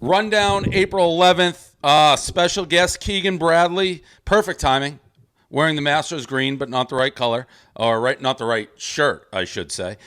Rundown April 11th. Special guest Keegan Bradley. Perfect timing. Wearing the Masters green, but not the right color, or not the right shirt, I should say.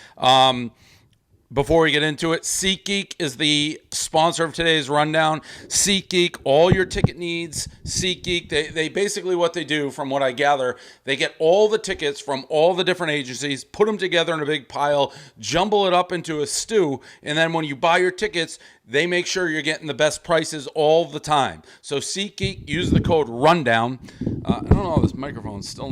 Before we get into it, SeatGeek is the sponsor of today's rundown. SeatGeek, all your ticket needs. SeatGeek, they basically what they do, from what I gather, they get all the tickets from all the different agencies, put them together in a big pile, jumble it up into a stew, and then when you buy your tickets, they make sure you're getting the best prices all the time. So SeatGeek, use the code RUNDOWN. I don't know, this microphone's still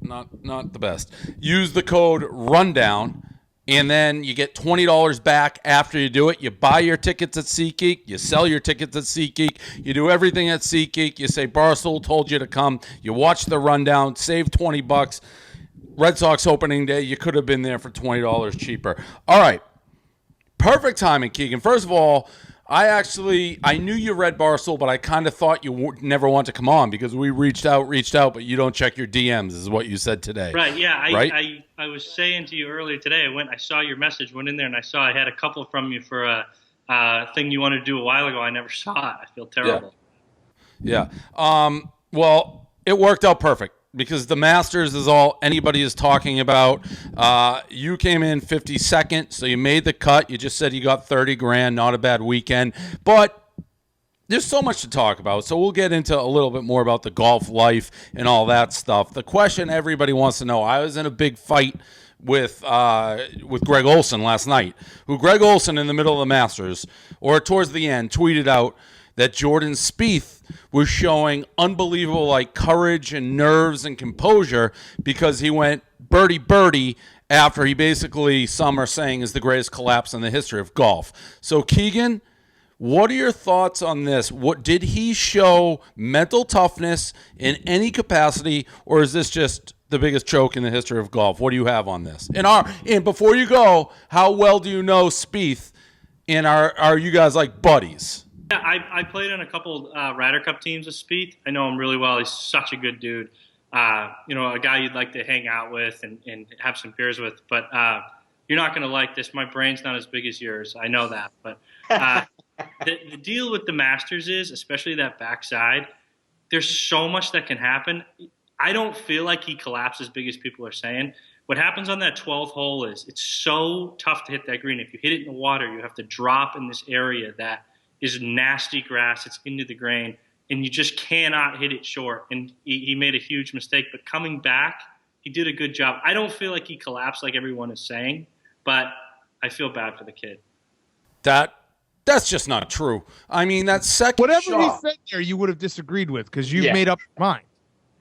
not the best. Use the code RUNDOWN. And then you get $20 back after you do it. You buy your tickets at SeatGeek. You sell your tickets at SeatGeek. You do everything at SeatGeek. You say Barstool told you to come. You watch the rundown. Save $20. Red Sox opening day. You could have been there for $20 cheaper. All right. Perfect timing, Keegan. First of all, I knew you read Barstool, but I kind of thought you would never want to come on because we reached out, but you don't check your DMs, is what you said today. Right, yeah. I I was saying to you earlier today, I saw your message, went in there, and I saw I had a couple from you for a thing you wanted to do a while ago. I never saw it. I feel terrible. Yeah. Well, it worked out perfect because the Masters is all anybody is talking about. You came in 52nd, so you made the cut. You just said you got 30 grand, not a bad weekend. But there's so much to talk about, so we'll get into a little bit more about the golf life and all that stuff. The question everybody wants to know, I was in a big fight with Greg Olson last night, who Greg Olson in the middle of the Masters, or towards the end, tweeted out that Jordan Spieth was showing unbelievable courage and nerves and composure because he went birdie after he basically, some are saying, is the greatest collapse in the history of golf. So Keegan, what are your thoughts on this? What did he show mental toughness in any capacity, or is this just the biggest choke in the history of golf? What do you have on this? And before you go, how well do you know Spieth? And are you guys like buddies? Yeah, I played on a couple Ryder Cup teams with Spieth. I know him really well. He's such a good dude. A guy you'd like to hang out with and have some beers with. But you're not going to like this. My brain's not as big as yours. I know that. But the deal with the Masters is, especially that backside, there's so much that can happen. I don't feel like he collapsed as big as people are saying. What happens on that 12th hole is it's so tough to hit that green. If you hit it in the water, you have to drop in this area that is nasty grass. It's into the grain, and you just cannot hit it short. And he made a huge mistake. But coming back, he did a good job. I don't feel like he collapsed like everyone is saying, but I feel bad for the kid. That's just not true. I mean, that second Whatever shot, he said there, you would have disagreed with because you've made up your mind.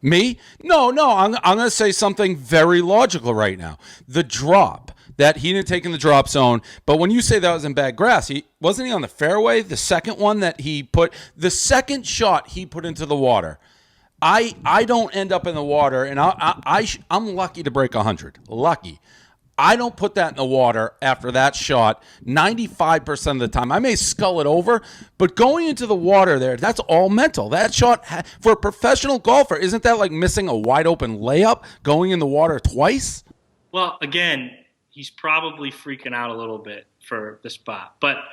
Me? No. I'm going to say something very logical right now. The drop, that he didn't take in the drop zone, but when you say that was in bad grass, wasn't he on the fairway? The second one that he put, the second shot he put into the water. I don't end up in the water, and I'm lucky to break 100. Lucky. I don't put that in the water after that shot 95% of the time. I may scull it over, but going into the water there, that's all mental. That shot, for a professional golfer, isn't that like missing a wide open layup going in the water twice? Well, again, he's probably freaking out a little bit for the spot, but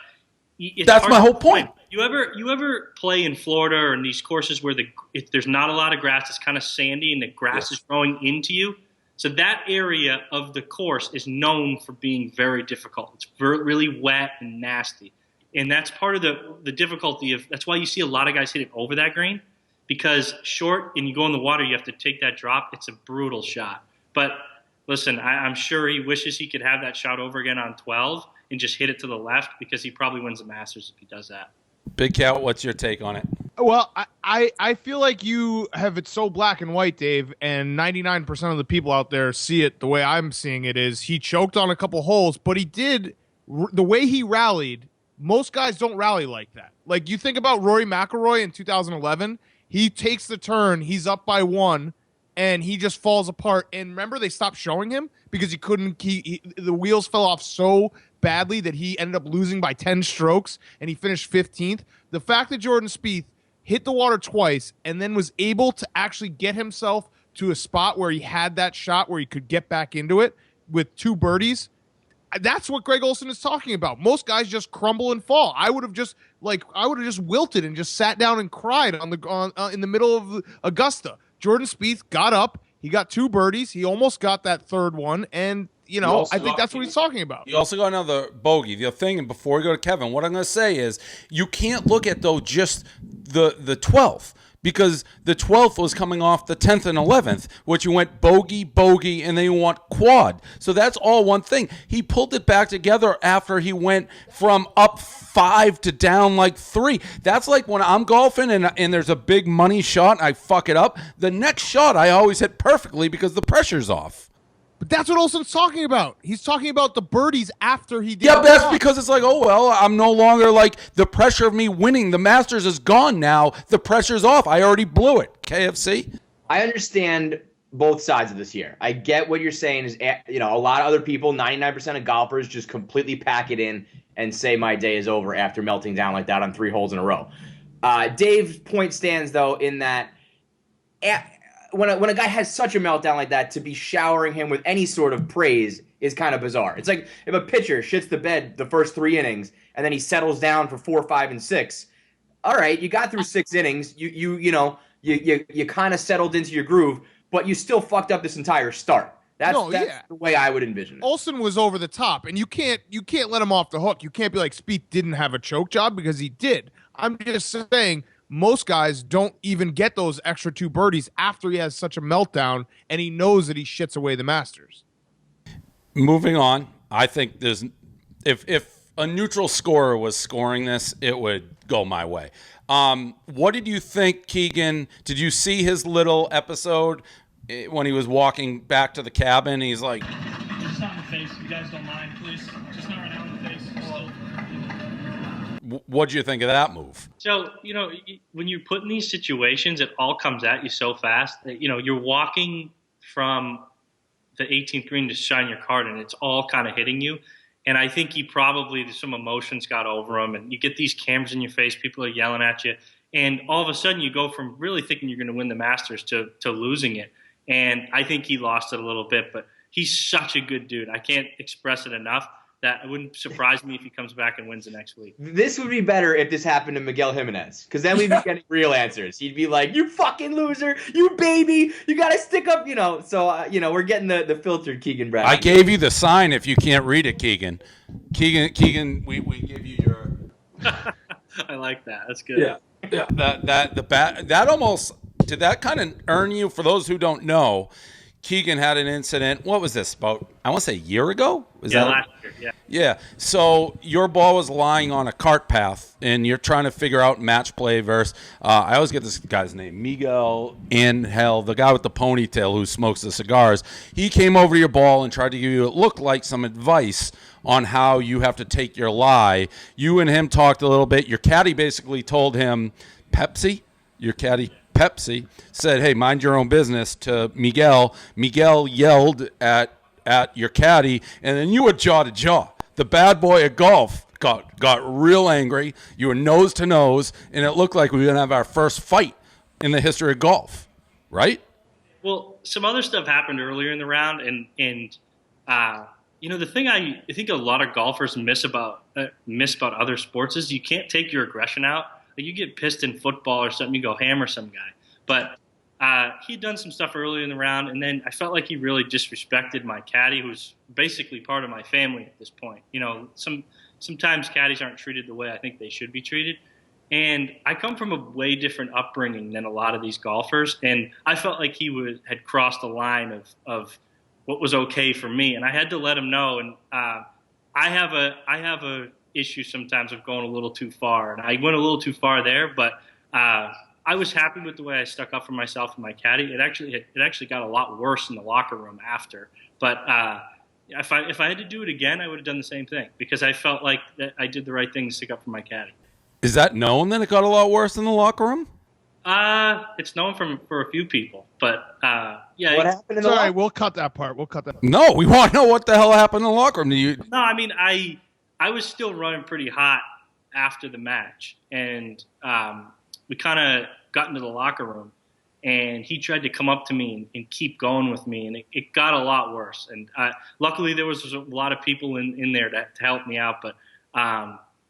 that's my whole point. You ever play in Florida or in these courses where if there's not a lot of grass, it's kind of sandy and the grass is growing into you? So that area of the course is known for being very difficult. It's really wet and nasty. And that's part of the difficulty that's why you see a lot of guys hit it over that green, because short and you go in the water, you have to take that drop. It's a brutal shot. But listen, I'm sure he wishes he could have that shot over again on 12 and just hit it to the left, because he probably wins the Masters if he does that. Big Cat, what's your take on it? Well, I feel like you have it so black and white, Dave, and 99% of the people out there see it the way I'm seeing it is he choked on a couple holes, but he did the way he rallied. Most guys don't rally like that. Like, you think about Rory McIlroy in 2011, he takes the turn, he's up by one, and he just falls apart. And remember, they stopped showing him because he couldn't the wheels fell off so badly that he ended up losing by 10 strokes, and he finished 15th. The fact that Jordan Spieth hit the water twice and then was able to actually get himself to a spot where he had that shot where he could get back into it with two birdies, That's what Greg Olson is talking about. Most guys just crumble and fall. I would have just wilted and just sat down and cried in the middle of Augusta. Jordan Spieth got up. He got 2 birdies. He almost got that third one, and I think that's what he's talking about. You also got another bogey. The thing, and before we go to Kevin, what I'm going to say is you can't look at, though, just the 12th, because the 12th was coming off the 10th and 11th, which you went bogey, and then you want quad. So that's all one thing. He pulled it back together after he went from up 5 to down like 3. That's like when I'm golfing and there's a big money shot and I fuck it up. The next shot I always hit perfectly because the pressure's off. But that's what Olson's talking about. He's talking about the birdies after he did. Yeah, but that's because it's like, oh, well, I'm no longer like the pressure of me winning. The Masters is gone now. The pressure's off. I already blew it. KFC? I understand both sides of this here. I get what you're saying is, a lot of other people, 99% of golfers just completely pack it in and say my day is over after melting down like that on 3 holes in a row. Dave's point stands, though, in that when a guy has such a meltdown like that, to be showering him with any sort of praise is kind of bizarre. It's like if a pitcher shits the bed the first 3 innings and then he settles down for 4, 5, and 6. All right, you got through 6 innings. You kind of settled into your groove, but you still fucked up this entire start. That's the way I would envision it. Olson was over the top, and you can't let him off the hook. You can't be like, Spieth didn't have a choke job, because he did. I'm just saying, most guys don't even get those extra 2 birdies after he has such a meltdown and he knows that he shits away the Masters. Moving on, I think there's if a neutral scorer was scoring this, it would go my way. What did you think, Keegan? Did you see his little episode when he was walking back to the cabin? He's like, just not in the face. If you guys don't mind, please. Just not right now in the face. what'd you think of that move? So, when you put in these situations, it all comes at you so fast. You're walking from the 18th green to shine your card, and it's all kind of hitting you. And I think some emotions got over him, and you get these cameras in your face, people are yelling at you, and all of a sudden you go from really thinking you're going to win the Masters to losing it. And I think he lost it a little bit, but he's such a good dude. I can't express it enough. That it wouldn't surprise me if he comes back and wins the next week. This would be better if this happened to Miguel Jimenez, because then we'd be getting real answers. He'd be like, "You fucking loser, you baby, you gotta stick up," So we're getting the filtered Keegan Bradley. I gave you the sign if you can't read it, Keegan. Keegan, we give you your. I like that. That's good. Yeah. That almost did that kind of earn you. For those who don't know, Keegan had an incident. What was this, about, I want to say a year ago? Last year, yeah. Yeah. So your ball was lying on a cart path, and you're trying to figure out match play versus, I always get this guy's name, Miguel Angel, the guy with the ponytail who smokes the cigars. He came over to your ball and tried to give you, it looked like, some advice on how you have to take your lie. You and him talked a little bit. Your caddy basically told him, Pepsi? Your caddy Pepsi said, "Hey, mind your own business," to Miguel. Miguel yelled at your caddy, and then you were jaw to jaw. The bad boy of golf got real angry. You were nose to nose, and it looked like we were going to have our first fight in the history of golf, right? Well, some other stuff happened earlier in the round, and the thing I think a lot of golfers miss about other sports is you can't take your aggression out. Like, you get pissed in football or something, you go hammer some guy. But he'd done some stuff earlier in the round, and then I felt like he really disrespected my caddy, who's basically part of my family at this point. Sometimes caddies aren't treated the way I think they should be treated. And I come from a way different upbringing than a lot of these golfers, and I felt like he had crossed the line of what was okay for me, and I had to let him know. And I have a issue sometimes of going a little too far, and I went a little too far there, but I was happy with the way I stuck up for myself and my caddy. It actually got a lot worse in the locker room after, but if I had to do it again, I would have done the same thing, because I felt like that I did the right thing to stick up for my caddy. Is that known that it got a lot worse in the locker room? It's known for a few people, but yeah. What happened in the Sorry, we'll cut that part. No, we want to know what the hell happened in the locker room. No, I mean, I was still running pretty hot after the match, and we kind of got into the locker room, and he tried to come up to me and keep going with me, and it got a lot worse. And luckily, there was a lot of people in there to help me out. But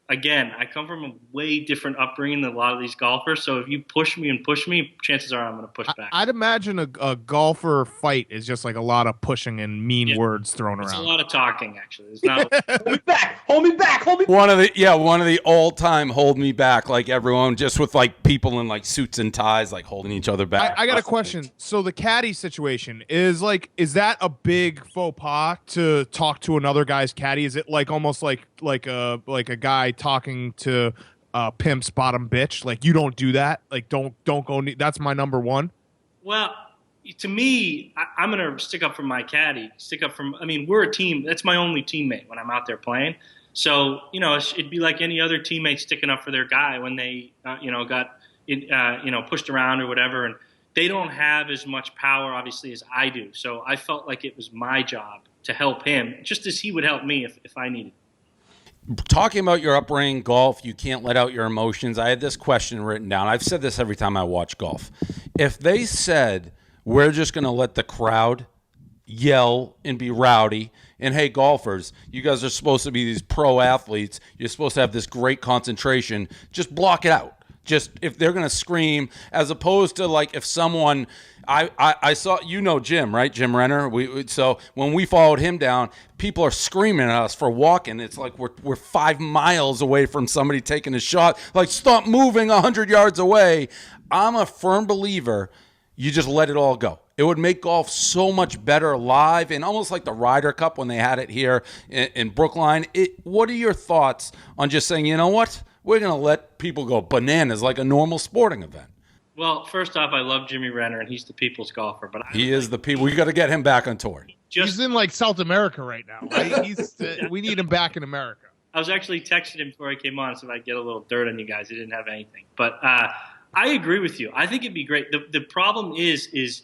again, I come from a way different upbringing than a lot of these golfers. So if you push me, chances are I'm going to push back. I'd imagine a golfer fight is just like a lot of pushing and mean words thrown It's around. a lot of talking, actually. It's not. Hold me back. Hold me back. Hold me. One of the all-time hold me back, like everyone, just with like people in like suits and ties, like holding each other back. I got a question. So the caddy situation is that a big faux pas to talk to another guy's caddy? Is it like almost like a guy talking to pimp's bottom bitch? Like, you don't do that. Like, don't go. That's my number one. Well, to me, I'm going to stick up for my caddy. We're a team. That's my only teammate when I'm out there playing. So, it'd be like any other teammate sticking up for their guy when they, got, pushed around or whatever. And they don't have as much power, obviously, as I do. So I felt like it was my job to help him, just as he would help me if I needed. Talking about your upbringing, golf, you can't let out your emotions. I had this question written down. I've said this every time I watch golf. If they said, we're just going to let the crowd yell and be rowdy, and hey, golfers, you guys are supposed to be these pro athletes. You're supposed to have this great concentration. Just block it out. Just if they're going to scream, as opposed to like if someone, I saw, Jim, right? Jim Renner. So when we followed him down, people are screaming at us for walking. It's like we're 5 miles away from somebody taking a shot. Like, stop moving 100 yards away. I'm a firm believer. You just let it all go. It would make golf so much better live, and almost like the Ryder Cup when they had it here in Brookline. What are your thoughts on just saying, you know what? We're going to let people go bananas like a normal sporting event. Well, first off, I love Jimmy Renner, and he's the people's golfer. But he is the people. We got to get him back on tour. He's in like South America right now. Right? We need him back in America. I was actually texting him before I came on, so if I get a little dirt on you guys, he didn't have anything. But I agree with you. I think it'd be great. The problem is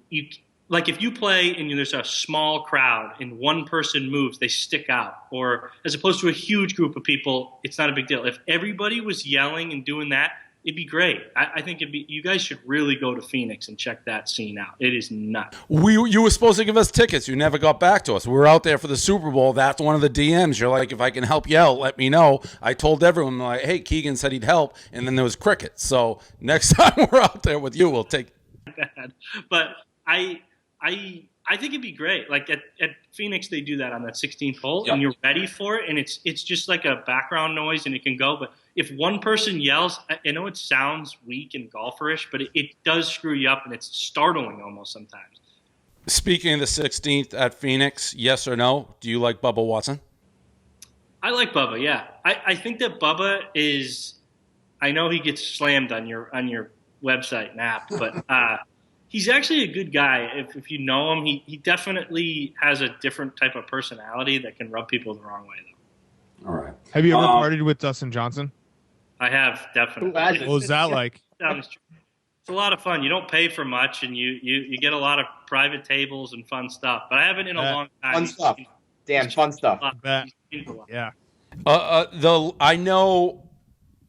you. Like if you play and there's a small crowd and one person moves, they stick out. Or as opposed to a huge group of people, it's not a big deal. If everybody was yelling and doing that, it'd be great. I think you guys should really go to Phoenix and check that scene out. It is nuts. You were supposed to give us tickets. You never got back to us. We were out there for the Super Bowl. That's one of the DMs. You're like, if I can help you out, let me know. I told everyone, like, hey, Keegan said he'd help. And then there was crickets. So next time we're out there with you, we'll take. But I think it'd be great. Like at Phoenix, they do that on that 16th hole, and you're ready for it, and it's just like a background noise, and it can go. But if one person yells, I know it sounds weak and golferish, but it does screw you up, and it's startling almost sometimes. Speaking of the 16th at Phoenix, yes or no? Do you like Bubba Watson? I like Bubba. Yeah, I think that Bubba is. I know he gets slammed on your website and app, but. He's actually a good guy. If you know him, he definitely has a different type of personality that can rub people the wrong way, though. All right. Have you ever partied with Dustin Johnson? I have, definitely. What was that like? It's a lot of fun. You don't pay for much, and you get a lot of private tables and fun stuff. But I haven't in a long time. Fun stuff. Damn, fun stuff. Yeah. I know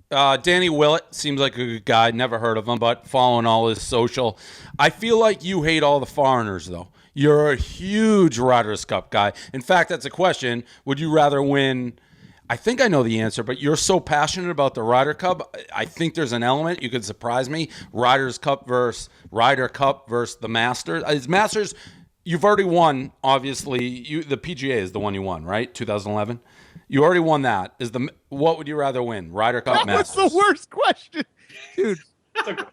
Danny Willett seems like a good guy. Never heard of him, but following all his social. I feel like you hate all the foreigners, though. You're a huge Ryder Cup guy. In fact, that's a question. Would you rather win? I think I know the answer, but you're so passionate about the Ryder Cup. I think there's an element. You could surprise me. Ryder Cup versus the Masters. Masters, you've already won, obviously. The PGA is the one you won, right? 2011? You already won that. What would you rather win? Ryder Cup, Masters? That's the worst question, dude. Land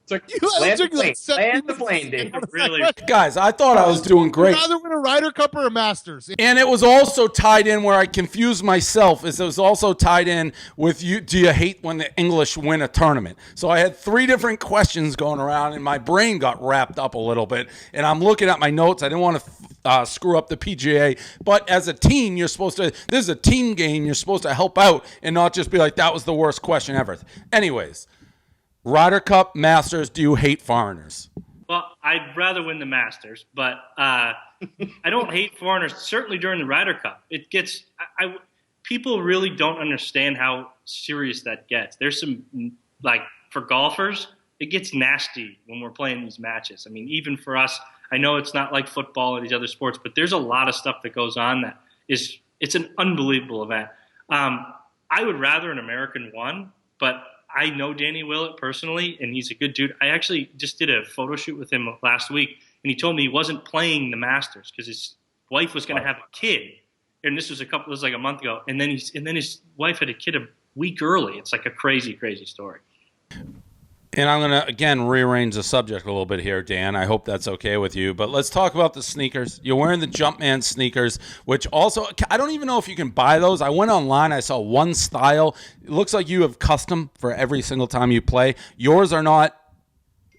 the plane, Dave. Really, Guys, I thought I was doing great. Would you rather win a Ryder Cup or a Masters? And it was also tied in where I confused myself. It was also tied in with you. Do you hate when the English win a tournament? So I had 3 different questions going around, and my brain got wrapped up a little bit. And I'm looking at my notes. I didn't want to screw up the PGA. But as a team, you're supposed to. This is a team game. You're supposed to help out and not just be like, that was the worst question ever. Anyways. Ryder Cup, Masters, do you hate foreigners? well, I'd rather win the Masters, but I don't hate foreigners. Certainly during the Ryder Cup, it gets. People really don't understand how serious that gets. There's some, like, for golfers, it gets nasty when we're playing these matches. I mean, even for us, I know it's not like football or these other sports, but there's a lot of stuff that goes on that it's an unbelievable event. I would rather an American won, but I know Danny Willett personally, and he's a good dude. I actually just did a photo shoot with him last week, and he told me he wasn't playing the Masters because his wife was going to have a kid, and this was like a month ago, and then his wife had a kid a week early. It's like a crazy, crazy story. And I'm going to, again, rearrange the subject a little bit here, Dan. I hope that's okay with you. But let's talk about the sneakers. You're wearing the Jumpman sneakers, which also, I don't even know if you can buy those. I went online. I saw one style. It looks like you have custom for every single time you play. Yours are not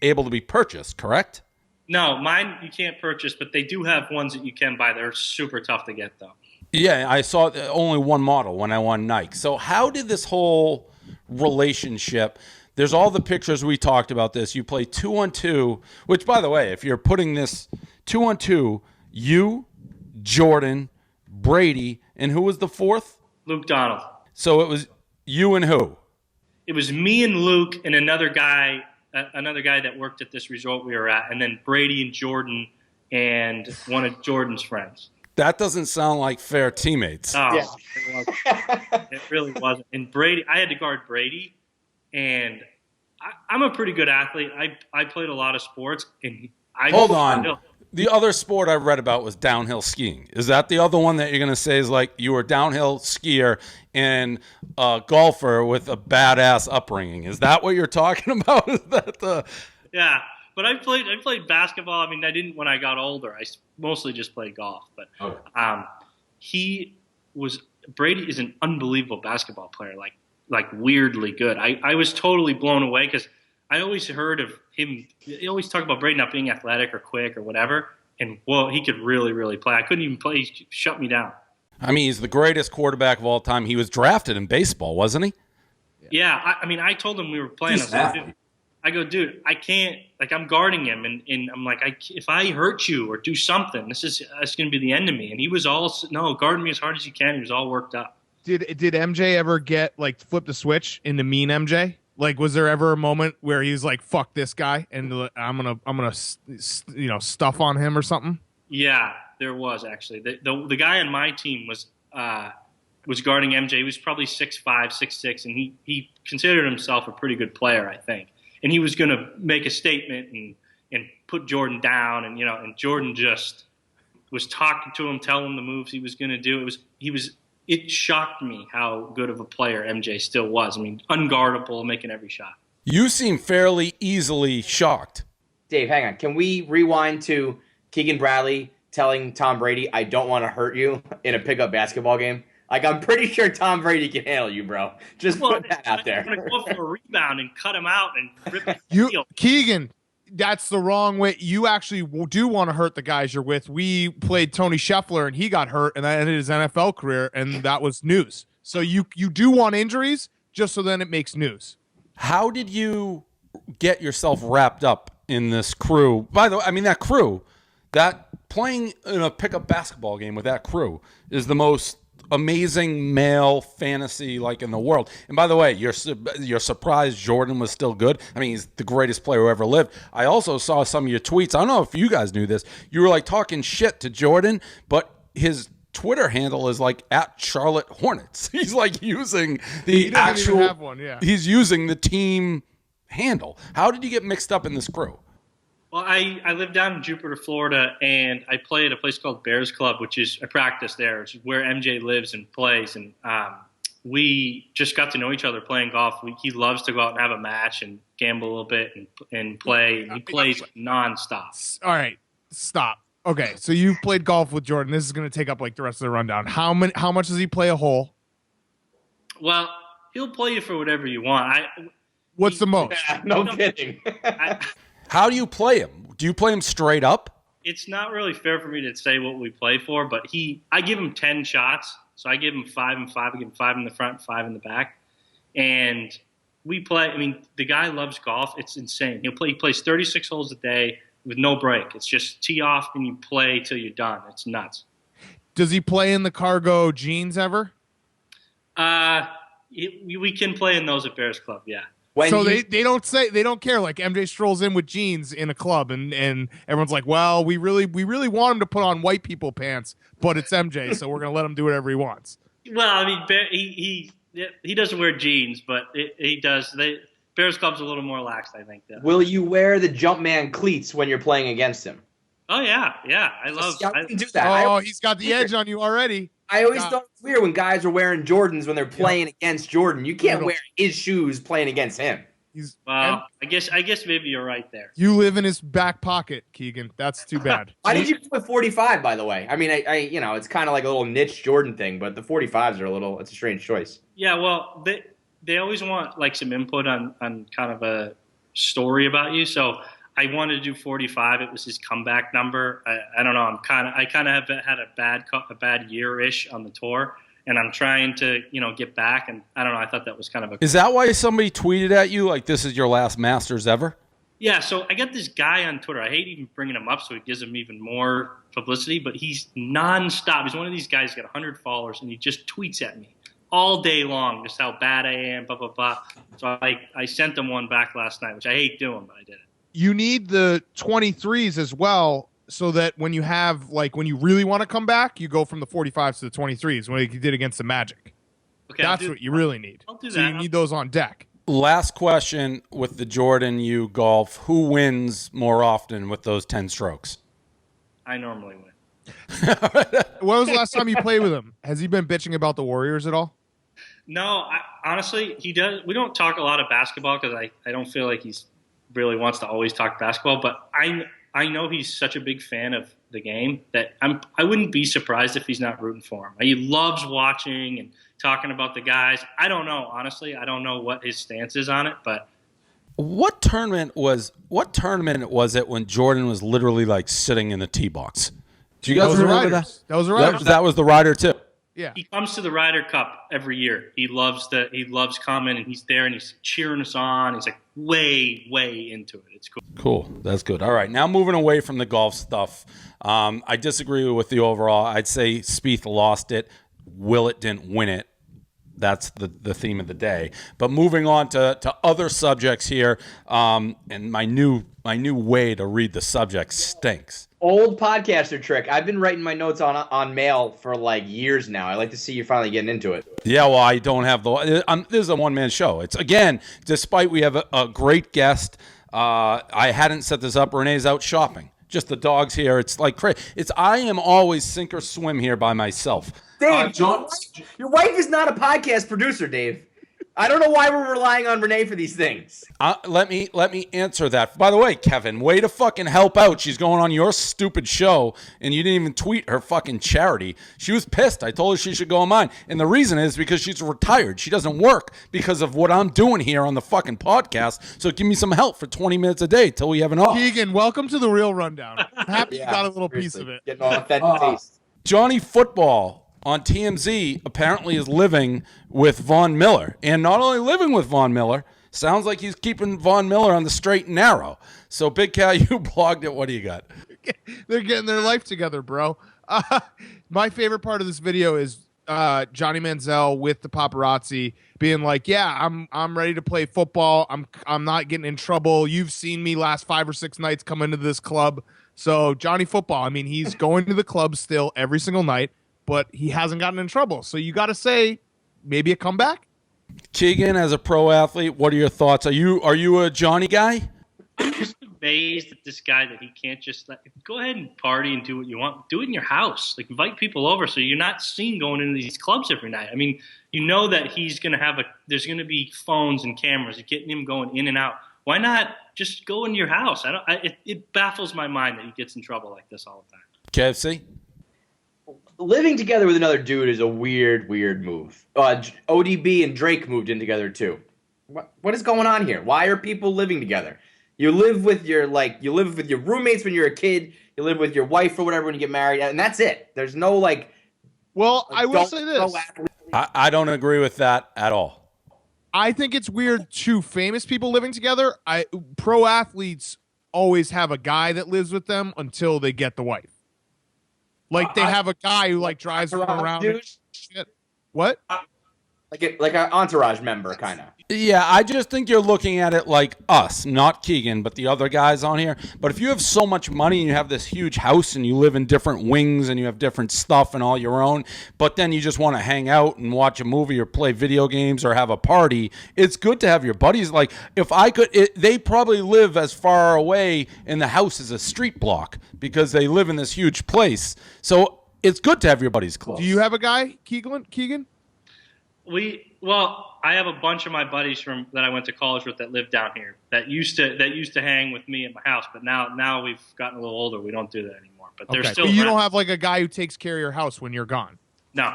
able to be purchased, correct? No, mine you can't purchase, but they do have ones that you can buy. They're super tough to get, though. Yeah, I saw only one model when I won Nike. So how did this whole relationship – there's all the pictures we talked about this. You play 2-on-2, which, by the way, if you're putting this 2-on-2, you, Jordan, Brady, and who was the fourth? Luke Donald. So it was you and who? It was me and Luke and another guy that worked at this resort we were at, and then Brady and Jordan and one of Jordan's friends. That doesn't sound like fair teammates. Oh, Yeah. it really wasn't. And Brady, I had to guard Brady. And I'm a pretty good athlete. I played a lot of sports. And Hold on. The other sport I read about was downhill skiing. Is that the other one that you're going to say is like you were a downhill skier and a golfer with a badass upbringing? Is that what you're talking about? Is that the... Yeah, but I played basketball. I mean, I didn't when I got older. I mostly just played golf. But Brady is an unbelievable basketball player. Like weirdly good. I was totally blown away because I always heard of him. They always talk about Brady not being athletic or quick or whatever. And, well, he could really, really play. I couldn't even play. He shut me down. I mean, he's the greatest quarterback of all time. He was drafted in baseball, wasn't he? Yeah. I told him we were playing. I go, dude, I can't. Like, I'm guarding him. And I'm like, if I hurt you or do something, it's going to be the end of me. And he was guard me as hard as you can. He was all worked up. Did MJ ever get flip the switch into mean MJ? Like, was there ever a moment where he was like, "Fuck this guy," and I'm gonna stuff on him or something? Yeah, there was actually. The guy on my team was guarding MJ. He was probably 6'5", 6'6", and he considered himself a pretty good player, I think. And he was gonna make a statement and put Jordan down, and and Jordan just was talking to him, telling him the moves he was gonna do. It shocked me how good of a player MJ still was. I mean, unguardable, making every shot. You seem fairly easily shocked. Dave, hang on. Can we rewind to Keegan Bradley telling Tom Brady, "I don't want to hurt you" in a pickup basketball game? Like, I'm pretty sure Tom Brady can handle you, bro. Just put that out there. I'm going to go for a rebound and cut him out and rip his heel. Keegan, that's the wrong way. You actually do want to hurt the guys you're with. We played Tony Scheffler, and he got hurt, and that ended his NFL career, and that was news. So you do want injuries, just so then it makes news. How did you get yourself wrapped up in this crew? By the way, I mean, that crew, that playing in a pickup basketball game with that crew is the most amazing male fantasy in the world. And by the way, you're surprised Jordan was still good. I mean, he's the greatest player who ever lived. I also saw some of your tweets. I don't know if you guys knew this. You were talking shit to Jordan, but his Twitter handle is at Charlotte Hornets. He's using the actual. Even have one, yeah. He's using the team handle. How did you get mixed up in this crew? Well, I live down in Jupiter, Florida, and I play at a place called Bears Club, which is a practice there, which is where MJ lives and plays. And we just got to know each other playing golf. He loves to go out and have a match and gamble a little bit and play. And he plays nonstop. All right, stop. Okay, so you've played golf with Jordan. This is going to take up the rest of the rundown. How much does he play a hole? Well, he'll play you for whatever you want. What's the most? Yeah, no kidding. How do you play him? Do you play him straight up? It's not really fair for me to say what we play for, but I give him 10 shots. So I give him 5 and 5. I give him 5 in the front, 5 in the back. And we play. I mean, the guy loves golf. It's insane. He plays 36 holes a day with no break. It's just tee off and you play till you're done. It's nuts. Does he play in the cargo jeans ever? We can play in those at Bears Club, yeah. When So you- they don't care. Like MJ strolls in with jeans in a club, and everyone's like, well, we really want him to put on white people pants, but it's MJ, so we're gonna let him do whatever he wants. Well, I mean, he doesn't wear jeans, but he does. Bears Club's a little more lax, I think. Though. will you wear the Jumpman cleats when you're playing against him? Oh yeah. I wouldn't do that. Oh, he's got the edge on you already. I always God. thought it was weird when guys were wearing Jordans when they're playing against Jordan. You can't wear his shoes playing against him. Well, I guess maybe you're right there. You live in his back pocket, Keegan. That's too bad. Why did you go with 45, by the way? I mean, I it's kind of like a little niche Jordan thing, but the 45s are it's a strange choice. Yeah, well, they always want like some input on kind of a story about you. So I wanted to do 45. It was his comeback number. I don't know. I kind of have had a bad year-ish on the tour, and I'm trying to get back. And I don't know. I thought that was kind of a. Is that why somebody tweeted at you like this is your last Masters ever? Yeah. So I got this guy on Twitter. I hate even bringing him up, so it gives him even more publicity. But he's nonstop. He's one of these guys who's got 100 followers, and he just tweets at me all day long, just how bad I am, blah blah blah. So I sent him one back last night, which I hate doing, but I did it. You need the 23s as well, so that when you have when you really want to come back, you go from the 45s to the 23s, when you did against the Magic. Okay, That's what you really need. I'll do So that. you need those on deck. Last question with the Jordan U golf. Who wins more often with those 10 strokes? I normally win. When was the last time you played with him? Has he been bitching about the Warriors at all? No, honestly, he does. We don't talk a lot of basketball because I don't feel like he's really wants to always talk basketball. But I know he's such a big fan of the game that I wouldn't be surprised if he's not rooting for him. He loves watching and talking about the guys. I don't know, honestly. I don't know what his stance is on it, but What tournament was it when Jordan was literally like sitting in the tee box? Do you That guys was the remember Riders. that? That was the Riders. That was the Ryder too. Yeah. he comes to the Ryder Cup every year. He loves coming, and he's there, and he's cheering us on. He's like way into it. It's cool. Cool. That's good. All right. Now moving away from the golf stuff. I disagree with the overall. I'd say Spieth lost it. Willett didn't win it. That's the theme of the day. But moving on to other subjects here, and my new way to read the subject stinks. Old podcaster trick. I've been writing my notes on mail for like years now. I like to see you finally getting into it. Yeah, well, I don't have this is a one-man show. It's, again, despite we have a great guest, I hadn't set this up. Renee's out shopping. Just the dogs here. It's like crazy. I am always sink or swim here by myself. Dave, your wife is not a podcast producer, Dave. I don't know why we're relying on Renee for these things. Let me answer that. By the way, Kevin, way to fucking help out. She's going on your stupid show, and you didn't even tweet her fucking charity. She was pissed. I told her she should go on mine. And the reason is because she's retired. She doesn't work because of what I'm doing here on the fucking podcast. So give me some help for 20 minutes a day till we have an off. Keegan, welcome to the real rundown. I'm happy you got a little piece of it. Getting authentic taste. Johnny Football on TMZ apparently is living with Von Miller. And not only living with Von Miller, sounds like he's keeping Von Miller on the straight and narrow. So, Big Cal, you blogged it. What do you got? They're getting their life together, bro. My favorite part of this video is Johnny Manziel with the paparazzi being like, "Yeah, I'm ready to play football. I'm not getting in trouble. You've seen me last 5 or 6 nights come into this club." So Johnny Football, I mean, he's going to the club still every single night, but he hasn't gotten in trouble. So you got to say maybe a comeback. Keegan, as a pro athlete, what are your thoughts? Are you a Johnny guy? I'm just amazed at this guy that he can't just go ahead and party and do what you want. Do it in your house. Like, invite people over so you're not seen going into these clubs every night. I mean, you know that he's going to have there's going to be phones and cameras getting him going in and out. Why not just go into your house? It baffles my mind that he gets in trouble like this all the time. KFC? Living together with another dude is a weird move. ODB and Drake moved in together too. What is going on here? Why are people living together? You live with your roommates when you're a kid. You live with your wife or whatever when you get married, and that's it. There's no Well, I will say this. I don't agree with that at all. I think it's weird to famous people living together. Pro athletes always have a guy that lives with them until they get the wife. Like they have a guy who drives them around. And shit. What? like an entourage member, kind of. Yeah, I just think you're looking at it like us, not Keegan, but the other guys on here. But if you have so much money and you have this huge house and you live in different wings and you have different stuff and all your own, but then you just want to hang out and watch a movie or play video games or have a party, it's good to have your buddies. Like, if I could, they probably live as far away in the house as a street block because they live in this huge place. So it's good to have your buddies close. Do you have a guy, Keegan? I have a bunch of my buddies from that I went to college with that live down here that used to hang with me at my house, but now we've gotten a little older. We don't do that anymore. But they're still. But you don't have like a guy who takes care of your house when you're gone. No.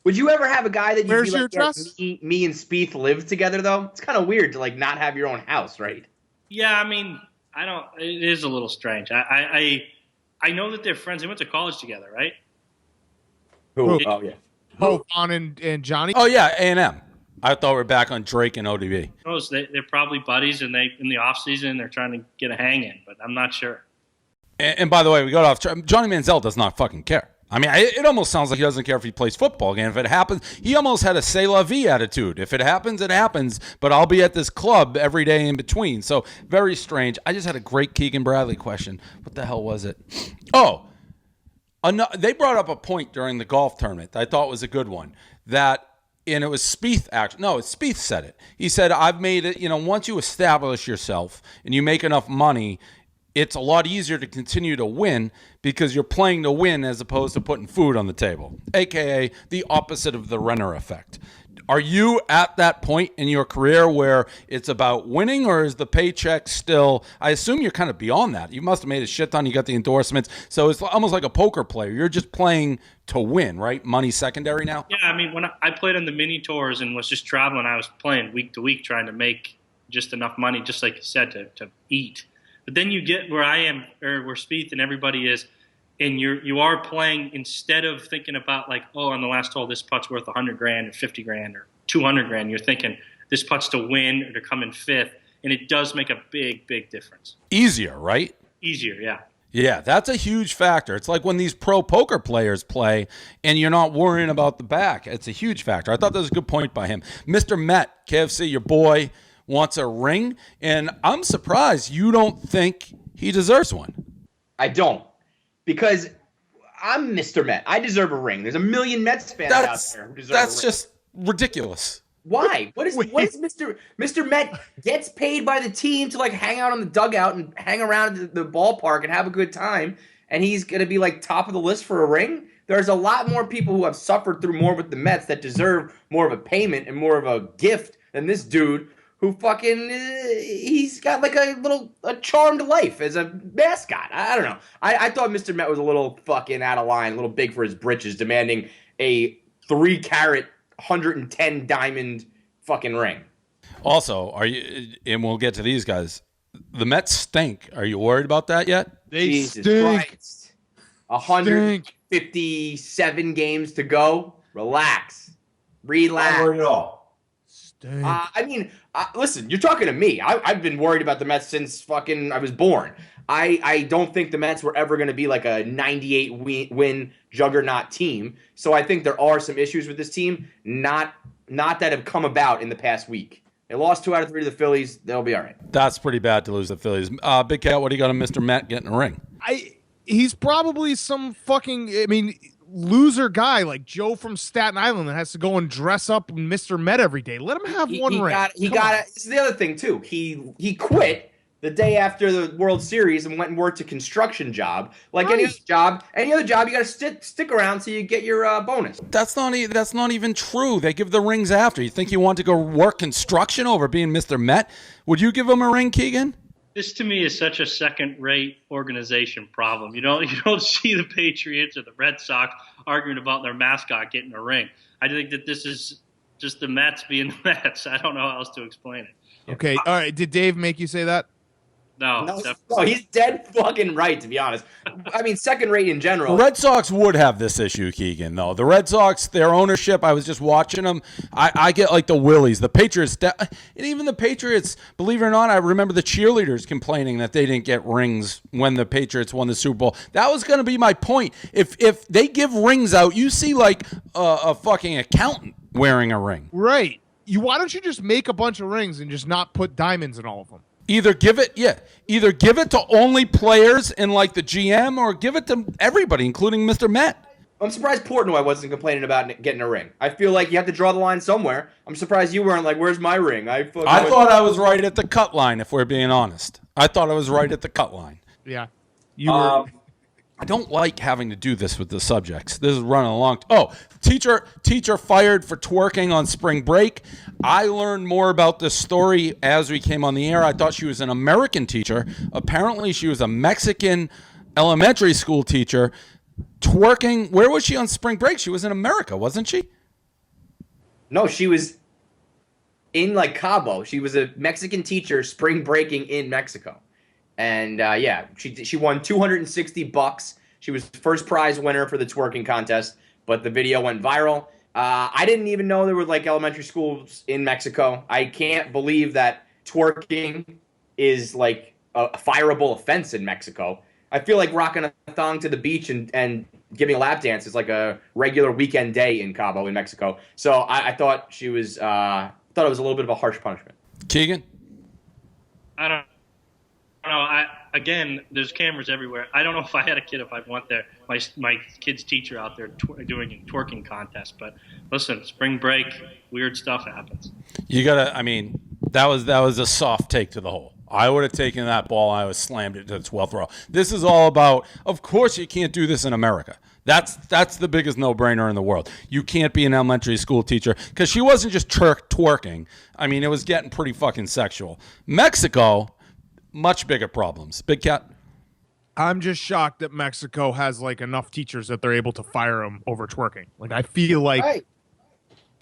Would you ever have a guy that Where's you'd be your like, address? me and Spieth live together though? It's kind of weird to like not have your own house, right? Yeah, I mean, I don't. It is a little strange. I know that they're friends. They went to college together, right? Who? Oh yeah. Oh, Vaughn and Johnny. Oh, yeah, A&M. I thought we were back on Drake and ODB. They're probably buddies, and they in the off season they're trying to get a hang in, but I'm not sure. And by the way, we got off. Johnny Manziel does not fucking care. I mean, it almost sounds like he doesn't care if he plays football again. If it happens, he almost had a c'est la vie attitude. If it happens, it happens. But I'll be at this club every day in between. So very strange. I just had a great Keegan Bradley question. What the hell was it? Oh, they brought up a point during the golf tournament that I thought was a good one. And it was Spieth actually. No, Spieth said it. He said, "I've made it. Once you establish yourself and you make enough money, it's a lot easier to continue to win because you're playing to win as opposed to putting food on the table, aka the opposite of the Renner effect." Are you at that point in your career where it's about winning, or is the paycheck still? I assume you're kind of beyond that. You must have made a shit ton. You got the endorsements, so it's almost like a poker player. You're just playing to win, right? Money secondary now. Yeah, I mean, when I played on the mini tours and was just traveling, I was playing week to week, trying to make just enough money, just like you said, to eat. But then you get where I am, or where Spieth and everybody is, and you are playing instead of thinking about like, oh, on the last hole, this putt's worth $100,000 or $50,000 or $200,000. You're thinking this putt's to win or to come in fifth, and it does make a big, big difference. Easier, right? Easier, yeah. Yeah, that's a huge factor. It's like when these pro poker players play and you're not worrying about the back. It's a huge factor. I thought that was a good point by him. Mr. Met, KFC, your boy, wants a ring, and I'm surprised you don't think he deserves one. I don't. Because I'm Mr. Met. I deserve a ring. There's a million Mets fans out there who deserve a ring. That's just ridiculous. Why? What is Mr. Met gets paid by the team to like hang out on the dugout and hang around the ballpark and have a good time, and he's gonna be like top of the list for a ring? There's a lot more people who have suffered through more with the Mets that deserve more of a payment and more of a gift than this dude who fucking he's got like a charmed life as a mascot. I don't know. I thought Mr. Met was a little fucking out of line, a little big for his britches, demanding a 3-carat 110 diamond fucking ring. Also, and we'll get to these guys, the Mets stink. Are you worried about that yet? They Jesus stink. Christ. 157 games to go. Relax. Relax. Not worried at all. Stink. Listen, you're talking to me. I've been worried about the Mets since fucking I was born. I don't think the Mets were ever going to be like a 98 win juggernaut team. So I think there are some issues with this team, not that have come about in the past week. They lost 2 out of 3 to the Phillies. They'll be all right. That's pretty bad to lose the Phillies. Big Cat, what do you got on Mr. Met getting a ring? He's probably some fucking, loser guy like Joe from Staten Island that has to go and dress up in Mr. Met every day. Let him have one ring. This is the other thing too. He quit the day after the World Series and went and worked a construction job. Like any other job, you got to stick around so you get your bonus. That's not even true. They give the rings after. You think you want to go work construction over being Mr. Met? Would you give him a ring, Keegan? This to me is such a second-rate organization problem. You don't see the Patriots or the Red Sox arguing about their mascot getting a ring. I think that this is just the Mets being the Mets. I don't know how else to explain it. Okay, all right. Did Dave make you say that? No, he's dead fucking right, to be honest. Second rate in general. The Red Sox would have this issue, Keegan, though. The Red Sox, their ownership, I was just watching them. I get like the Willies. The Patriots, and even the Patriots, believe it or not, I remember the cheerleaders complaining that they didn't get rings when the Patriots won the Super Bowl. That was going to be my point. If they give rings out, you see like a fucking accountant wearing a ring. Right. Why don't you just make a bunch of rings and just not put diamonds in all of them? Either give it to only players and like the GM, or give it to everybody, including Mr. Met. I'm surprised Portnoy wasn't complaining about getting a ring. I feel like you have to draw the line somewhere. I'm surprised you weren't like, "Where's my ring?" I thought I was right at the cut line, if we're being honest. I thought I was right at the cut line. Yeah. You were. I don't like having to do this with the subjects. This is running along. Oh, teacher fired for twerking on spring break. I learned more about this story as we came on the air. I thought she was an American teacher. Apparently, she was a Mexican elementary school teacher. Twerking. Where was she on spring break? She was in America, wasn't she? No, she was in like Cabo. She was a Mexican teacher spring breaking in Mexico. And yeah, she won $260. She was first prize winner for the twerking contest, but the video went viral. I didn't even know there were like elementary schools in Mexico. I can't believe that twerking is like a fireable offense in Mexico. I feel like rocking a thong to the beach and giving a lap dance is like a regular weekend day in Cabo in Mexico. So I thought she was thought it was a little bit of a harsh punishment. Keegan? I don't know. Again, there's cameras everywhere. I don't know if I had a kid, if I'd want my kid's teacher out there doing a twerking contest. But listen, spring break, weird stuff happens. You gotta. I mean, that was a soft take to the hole. I would have taken that ball. I was slammed it to its 12th row. This is all about. Of course, you can't do this in America. That's the biggest no-brainer in the world. You can't be an elementary school teacher because she wasn't just twerking. I mean, it was getting pretty fucking sexual. Mexico. Much bigger problems. Big Cat? I'm just shocked that Mexico has like enough teachers that they're able to fire them over twerking. Like I feel like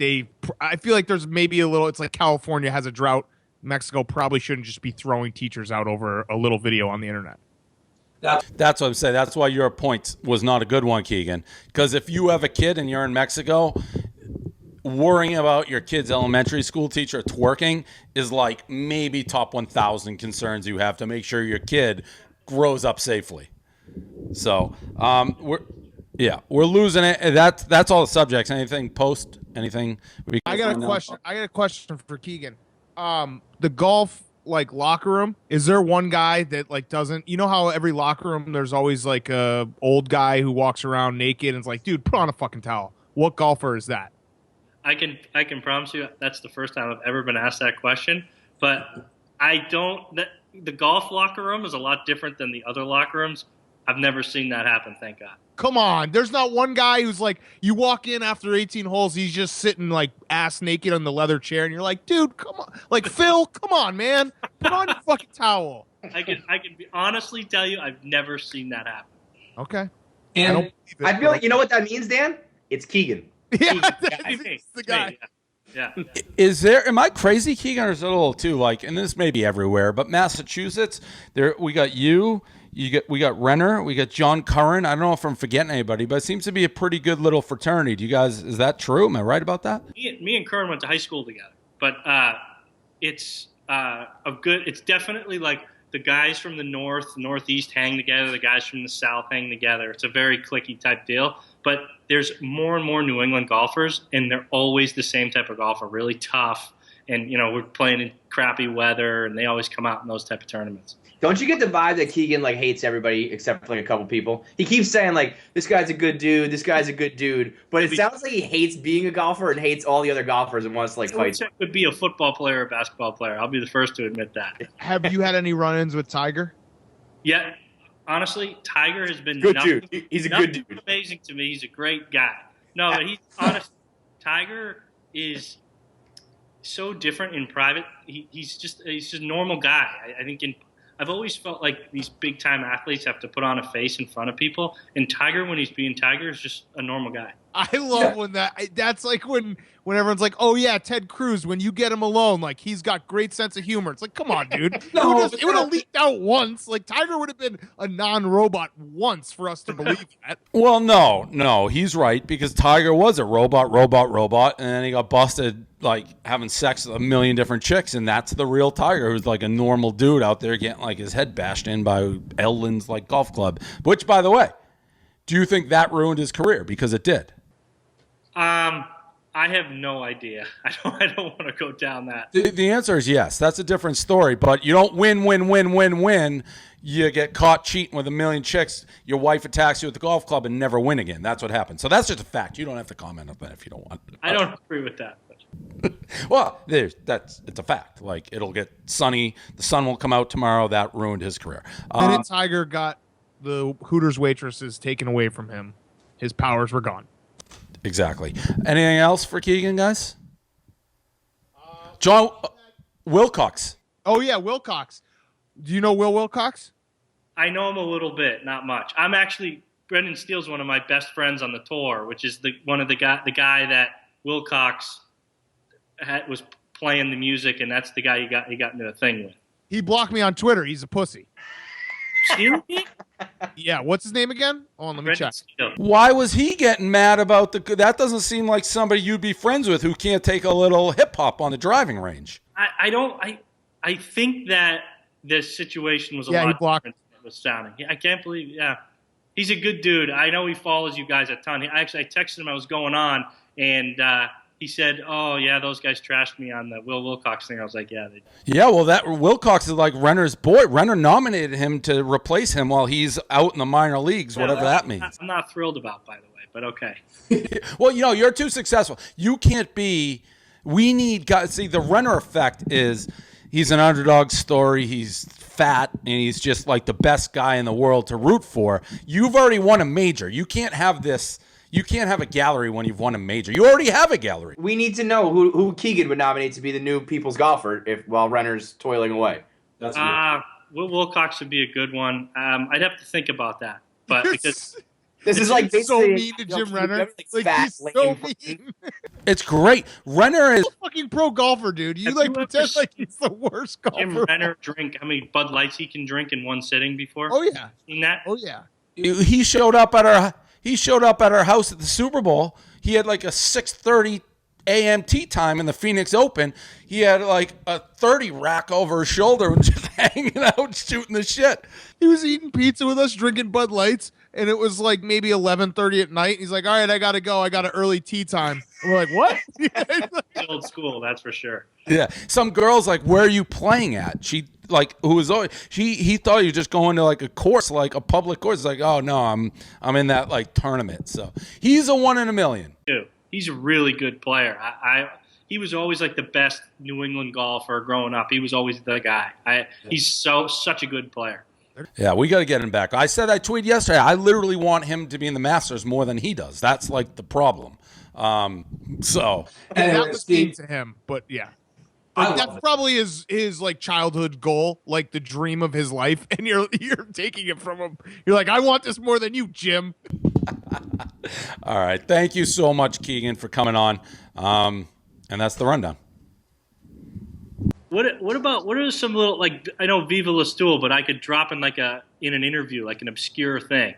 I feel like there's maybe a little. It's like California has a drought. Mexico probably shouldn't just be throwing teachers out over a little video on the internet. That's what I'm saying. That's why your point was not a good one, Keegan. Because if you have a kid and you're in Mexico, worrying about your kid's elementary school teacher twerking is like maybe top 1,000 concerns you have to make sure your kid grows up safely. So we're losing it. That's all the subjects. Anything post? Anything? I got a question for Keegan. The golf like locker room. Is there one guy that like doesn't? You know how every locker room there's always like a old guy who walks around naked and is like, dude, put on a fucking towel. What golfer is that? I can promise you that's the first time I've ever been asked that question. But the golf locker room is a lot different than the other locker rooms. I've never seen that happen, thank God. Come on. There's not one guy who's like, you walk in after 18 holes, he's just sitting like ass naked on the leather chair, and you're like, dude, come on. Like, Phil, come on, man. Put on your fucking towel. I can honestly tell you I've never seen that happen. Okay. And I feel like, you know what that means, Dan? It's Keegan. Yeah, It's that's the guy. Yeah. Am I crazy, Keegan, or is it a little too like, and this may be everywhere, but Massachusetts, we got we got Renner, we got John Curran. I don't know if I'm forgetting anybody, but it seems to be a pretty good little fraternity. Do you guys, is that true? Am I right about that? Me and Curran went to high school together, but it's definitely like the guys from the northeast hang together, the guys from the south hang together. It's a very cliquey type deal. But there's more and more New England golfers, and they're always the same type of golfer, really tough. And, we're playing in crappy weather, and they always come out in those type of tournaments. Don't you get the vibe that Keegan like hates everybody except for like a couple people? He keeps saying like, this guy's a good dude, this guy's a good dude. But it sounds like he hates being a golfer and hates all the other golfers and wants to like fight. Would be a football player or a basketball player. I'll be the first to admit that. Have you had any run-ins with Tiger? Yeah. Honestly, Tiger has been good dude. He's a good dude. Amazing to me. He's a great guy. No, but he's honest. Tiger is so different in private. He's just a normal guy. I think I've always felt like these big time athletes have to put on a face in front of people, and Tiger, when he's being Tiger, is just a normal guy. I love when that's like when everyone's like, oh yeah, Ted Cruz, when you get him alone, like he's got great sense of humor. It's like, come on, dude. It would have leaked out once. Like Tiger would have been a non-robot once for us to believe that. Well, no, he's right, because Tiger was a robot, and then he got busted like having sex with a million different chicks, and that's the real Tiger, who's like a normal dude out there getting like his head bashed in by Eldon's like golf club. Which, by the way, do you think that ruined his career? Because it did. I have no idea. I don't want to go down that. The answer is yes. That's a different story, but you don't win. You get caught cheating with a million chicks. Your wife attacks you with the golf club and never win again. That's what happens. So that's just a fact. You don't have to comment on that if you don't want. I don't agree with that. Well, it's a fact. Like, it'll get sunny. The sun will come out tomorrow. That ruined his career. And then Tiger got the Hooters waitresses taken away from him. His powers were gone. Exactly. Anything else for Keegan, guys? John Wilcox. Oh yeah, Wilcox. Do you know Will Wilcox? I know him a little bit, not much. I'm actually Brendan Steele's one of my best friends on the tour, which is the guy that Wilcox was playing the music, and that's the guy he got into a thing with. He blocked me on Twitter. He's a pussy. Steele? Yeah, what's his name again? Hold on, let me Brendan check. Steele. Why was he getting mad about that? Doesn't seem like somebody you'd be friends with who can't take a little hip hop on the driving range. I think that this situation was a Yeah, he lot blocked. different than it was sounding. I can't believe. Yeah, he's a good dude. I know he follows you guys a ton. I texted him I was going on, and he said, "Oh yeah, those guys trashed me on the Will Wilcox thing." I was like, "Yeah, they did." Yeah, well, that Wilcox is like Renner's boy. Renner nominated him to replace him while he's out in the minor leagues, whatever that means. I'm not thrilled about, by the way, but okay. Well, you're too successful. You can't be. We need guys. See, the Renner effect is he's an underdog story. He's fat, and he's just like the best guy in the world to root for. You've already won a major. You can't have this. You can't have a gallery when you've won a major. You already have a gallery. We need to know who Keegan would nominate to be the new People's Golfer while Renner's toiling away. That's Will Wilcox would be a good one. I'd have to think think about that, but because This is like so basically mean to Jim Renner. Like, fat, he's so lame mean. It's great. Renner is. He's a fucking pro golfer, dude. You Have like you pretend ever like he's the worst Jim golfer. Renner drink how many Bud Lights he can drink in one sitting before. Oh yeah. Seen that? Oh yeah. He showed up at our house at the Super Bowl. He had like a 6:30 a.m. tee time in the Phoenix Open. He had like a 30 rack over his shoulder and just hanging out shooting the shit. He was eating pizza with us, drinking Bud Lights, and it was like maybe 11:30 at night. He's like, "All right, I gotta go. I got an early tea time." And we're like, "What?" It's old school, that's for sure. Yeah. Some girl's like, "Where are you playing at?" She like who was always he thought you were just going to like a course, like a public course. It's like, "Oh no, I'm in that like tournament." So he's a 1 in a million. Too. He's a really good player. He was always like the best New England golfer growing up. He was always the guy. He's such a good player. Yeah, we got to get him back. I tweeted yesterday, I literally want him to be in the Masters more than he does. That's like the problem. So That was mean to him, but yeah. Like, that's probably his like childhood goal, like the dream of his life, and you're taking it from him. You're like, I want this more than you, Jim. all right. Thank you so much, Keegan, for coming on. And that's the rundown. What are some little, like, I know Viva La Stool, but I could drop in in an interview, like an obscure thing.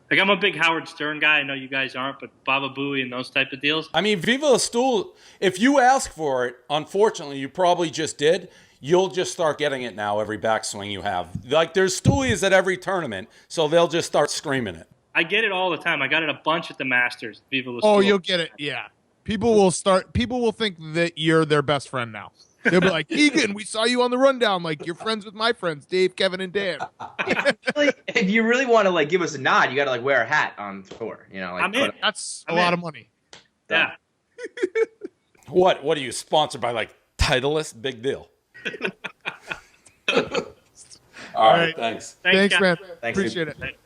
Like, I'm a big Howard Stern guy. I know you guys aren't, but Baba Booey and those type of deals. I mean, Viva La Stool, if you ask for it, unfortunately, you probably just did. You'll just start getting it now every backswing you have. Like, there's stoolies at every tournament, so they'll just start screaming it. I get it all the time. I got it a bunch at the Masters, Viva La Stool. Oh, you'll get it. Yeah. People will think that you're their best friend now. They'll be like, Keegan, we saw you on the rundown. Like, you're friends with my friends, Dave, Kevin, and Dan. If you really want to like give us a nod, you got to like wear a hat on tour. You know, like I'm in. That's a I'm lot in. of money. Yeah. What are you, sponsored by, like, Titleist? Big deal. All right, thanks. Thanks, guys. man. Thanks, dude. Appreciate it.